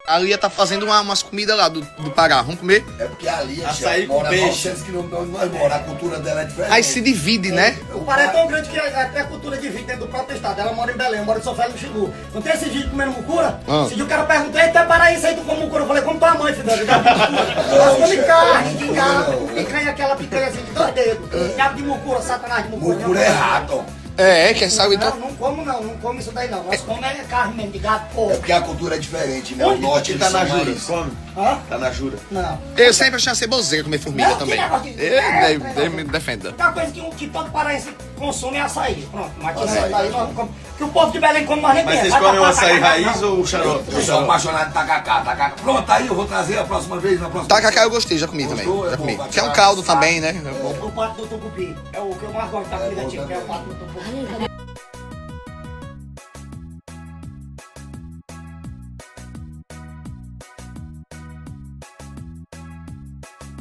A Lia tá fazendo umas comidas lá do Pará. Vamos comer? É porque ali Açaí com mora peixe. 900 quilômetros de onde nós moramos. A cultura dela é diferente. Aí se divide, né? O Pará é tão grande que até a cultura de vida dentro do próprio estado. Ela mora em Belém, eu moro em São Félix do Xingu. Não tem esse dia comendo mucura? Esse dia o cara perguntou, eita, paraíso aí, tu come mucura? Eu falei, como tua mãe, filho da vida. Nós come carne de gato, picanha, aquela picanha assim de 2 dedos. Diabo de mucura, satanás de mucura. Mucura é rato. Quer saber então? Não como não como isso daí não. Nós comemos carne mesmo, de gato, porra. É porque a cultura é diferente, né? O Onde? norte Aqui tá eles na são jura, mais... come. Hã? Tá na jura. Não. Eu sempre achei ceboseira comer formiga Não, também. que negócio de- Me defenda. Uma coisa que todo paraense consome é açaí. Pronto, mas que Açaí. nós não comemos. Que o povo de Belém come mais nem Mas tem. vocês Vai comem o pra açaí cá, raiz não. ou o xarope? Eu sou apaixonado em tacacá. Pronto, aí eu vou trazer a próxima vez, na próxima Tacacá eu gostei, já comi também. Gostou? É Já bom, comi. vai Que é um tirar caldo sarro. também, né? É bom. O pato do tucupi. É o que eu mais gosto da comida típica, é o pato do tucupi.